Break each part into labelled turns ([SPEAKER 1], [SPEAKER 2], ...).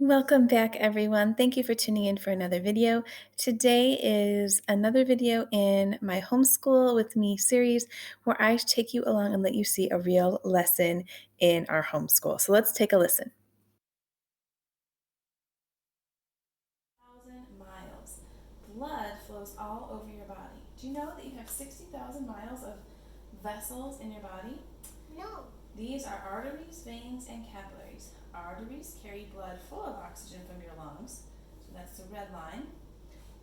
[SPEAKER 1] Welcome back, everyone. Thank you for tuning in for another video. Today is another video in my Homeschool with Me series where I take you along and let you see a real lesson in our homeschool. So let's take a listen. 1,000 miles. Blood flows all over your body. Do you know that you have 60,000 miles of vessels in your body?
[SPEAKER 2] No.
[SPEAKER 1] These are arteries, veins, and capillaries. Arteries carry blood full of oxygen from your lungs, so that's the red line.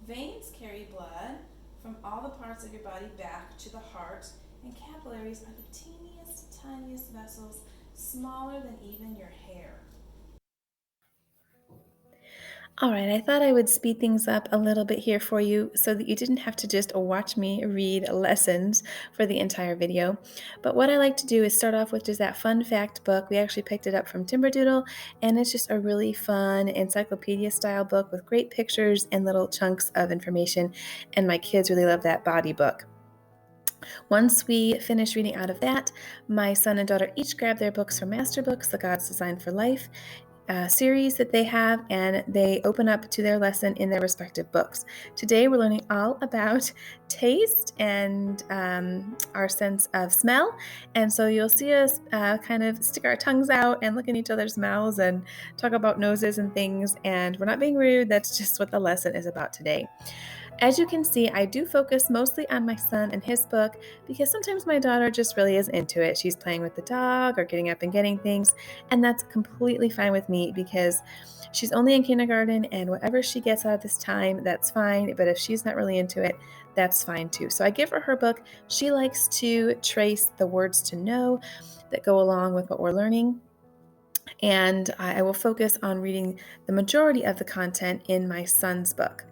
[SPEAKER 1] Veins carry blood from all the parts of your body back to the heart, and capillaries are the teeniest, tiniest vessels, smaller than even your hair. All right, I thought I would speed things up a little bit here for you so that you didn't have to just watch me read lessons for the entire video. But what I like to do is start off with just that fun fact book. We actually picked it up from Timberdoodle, and it's just a really fun encyclopedia style book with great pictures and little chunks of information. And my kids really love that body book. Once we finish reading out of that, my son and daughter each grab their books from Master Books, The God's Design for Life, series that they have, and they open up to their lesson in their respective books. Today we're learning all about taste and our sense of smell, and so you'll see us kind of stick our tongues out and look in each other's mouths and talk about noses and things, and we're not being rude. That's just what the lesson is about today. As you can see, I do focus mostly on my son and his book because sometimes my daughter just really is into it. She's playing with the dog or getting up and getting things, and that's completely fine with me because she's only in kindergarten, and whatever she gets out of this time, that's fine. But if she's not really into it, that's fine too. So I give her book. She likes to trace the words to know that go along with what we're learning. And I will focus on reading the majority of the content in my son's book.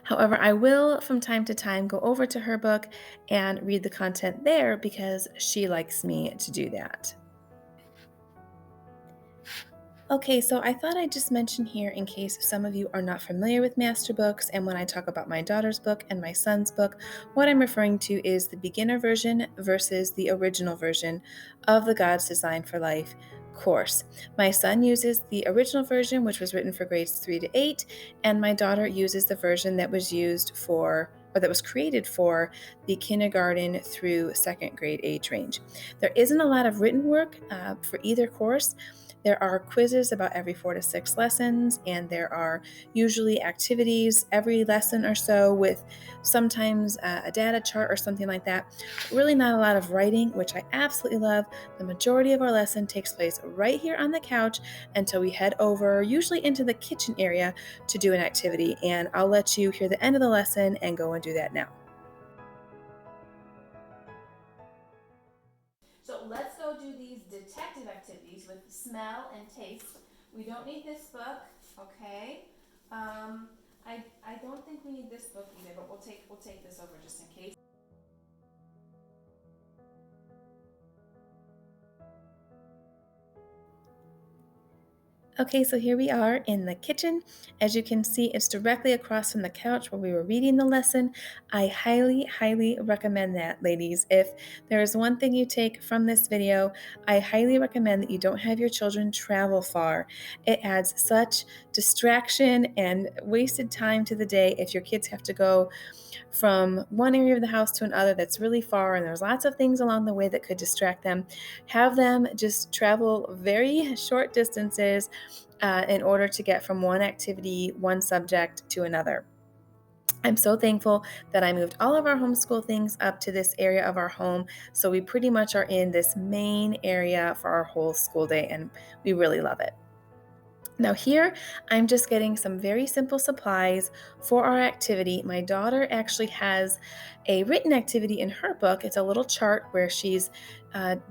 [SPEAKER 1] However, I will from time to time go over to her book and read the content there because she likes me to do that. Okay, so I thought I'd just mention here in case some of you are not familiar with master books, and when I talk about my daughter's book and my son's book, what I'm referring to is the beginner version versus the original version of the God's Design for Life course. My son uses the original version, which was written for grades 3 to 8, and my daughter uses the version that was used for or that was created for the kindergarten through second grade age range. There isn't a lot of written work for either course. There are quizzes about every 4 to 6 lessons, and there are usually activities every lesson or so with sometimes a data chart or something like that. Really not a lot of writing, which I absolutely love. The majority of our lesson takes place right here on the couch until we head over, usually into the kitchen area, to do an activity, and I'll let you hear the end of the lesson and go and do that now. So let's go do these detective activities with smell and taste. We don't need this book, okay? I don't think we need this book either, but we'll take this over just in case. Okay, so here we are in the kitchen. As you can see, it's directly across from the couch where we were reading the lesson. I highly, highly recommend that, ladies. If there is one thing you take from this video, I highly recommend that you don't have your children travel far. It adds such distraction and wasted time to the day if your kids have to go from one area of the house to another that's really far, and there's lots of things along the way that could distract them. Have them just travel very short distances in order to get from one activity, one subject to another. I'm so thankful that I moved all of our homeschool things up to this area of our home, so we pretty much are in this main area for our whole school day, and we really love it. Now here, I'm just getting some very simple supplies for our activity. My daughter actually has a written activity in her book. It's a little chart where she's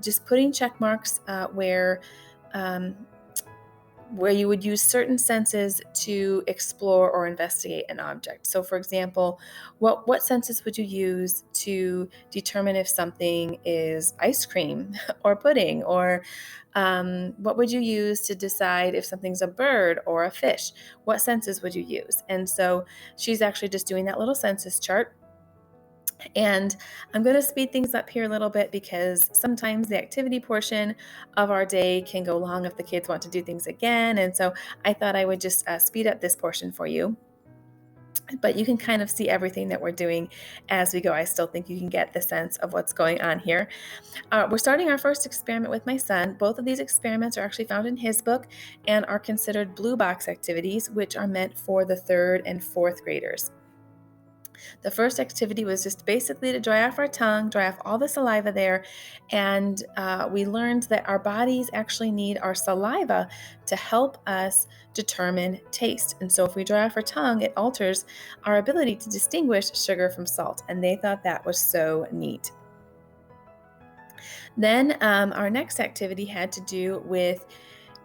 [SPEAKER 1] just putting check marks um, where you would use certain senses to explore or investigate an object. So for example, what senses would you use to determine if something is ice cream or pudding? Or what would you use to decide if something's a bird or a fish? What senses would you use? And so she's actually just doing that little census chart. And I'm going to speed things up here a little bit because sometimes the activity portion of our day can go long if the kids want to do things again. And so I thought I would just speed up this portion for you. But you can kind of see everything that we're doing as we go. I still think you can get the sense of what's going on here. We're starting our first experiment with my son. Both of these experiments are actually found in his book and are considered blue box activities, which are meant for the third and fourth graders. The first activity was just basically to dry off our tongue, dry off all the saliva there, and we learned that our bodies actually need our saliva to help us determine taste. And so if we dry off our tongue, it alters our ability to distinguish sugar from salt, and they thought that was so neat. Then our next activity had to do with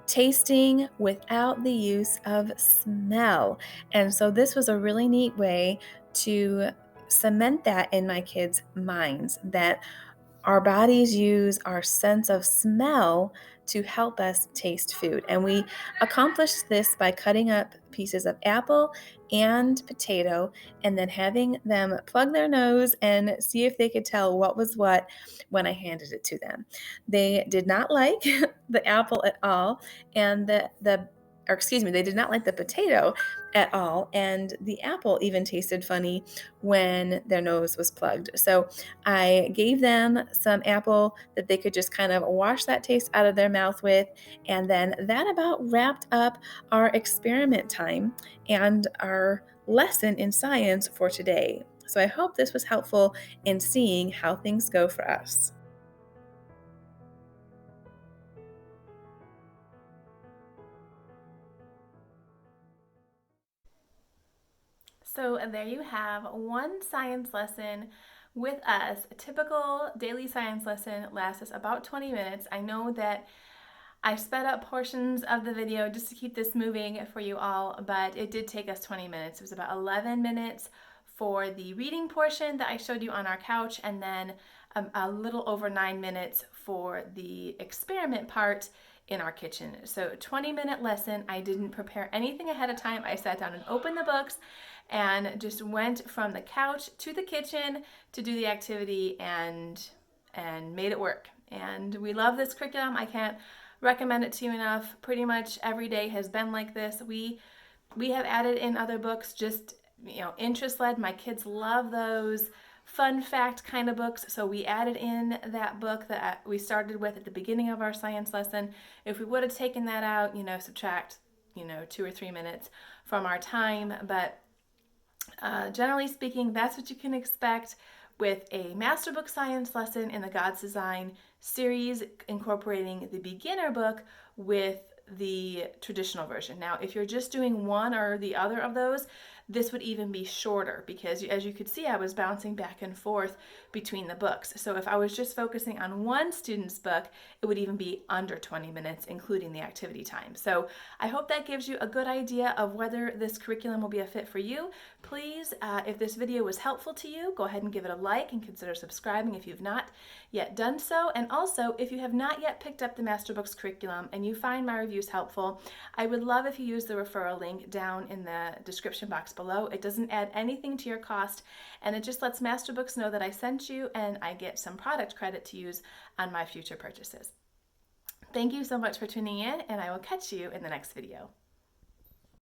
[SPEAKER 1] tasting without the use of smell. And so this was a really neat way to cement that in my kids' minds that our bodies use our sense of smell to help us taste food. And we accomplished this by cutting up pieces of apple and potato and then having them plug their nose and see if they could tell what was what when I handed it to them. They did not like the apple at all, and they did not like the potato at all, and the apple even tasted funny when their nose was plugged. So I gave them some apple that they could just kind of wash that taste out of their mouth with, and then that about wrapped up our experiment time and our lesson in science for today. So I hope this was helpful in seeing how things go for us. So there you have one science lesson with us. A typical daily science lesson lasts us about 20 minutes. I know that I sped up portions of the video just to keep this moving for you all, but it did take us 20 minutes. It was about 11 minutes for the reading portion that I showed you on our couch, and then a little over 9 minutes for the experiment part in our kitchen. So 20-minute lesson. I didn't prepare anything ahead of time. I sat down and opened the books and just went from the couch to the kitchen to do the activity and made it work. And we love this curriculum. I can't recommend it to you enough. Pretty much every day has been like this. We have added in other books, just interest led. My kids love those fun fact kind of books, so we added in that book that we started with at the beginning of our science lesson. If we would have taken that out, subtract 2 or 3 minutes from our time, but generally speaking, that's what you can expect with a master book science lesson in the God's Design series, incorporating the beginner book with the traditional version. Now, if you're just doing one or the other of those, this would even be shorter because, as you could see, I was bouncing back and forth between the books. So if I was just focusing on one student's book, it would even be under 20 minutes, including the activity time. So I hope that gives you a good idea of whether this curriculum will be a fit for you. Please, if this video was helpful to you, go ahead and give it a like and consider subscribing if you've not yet done so. And also, if you have not yet picked up the Masterbooks curriculum and you find my reviews helpful, I would love if you use the referral link down in the description box below. It doesn't add anything to your cost, and it just lets Masterbooks know that I sent you, and I get some product credit to use on my future purchases. Thank you so much for tuning in, and I will catch you in the next video.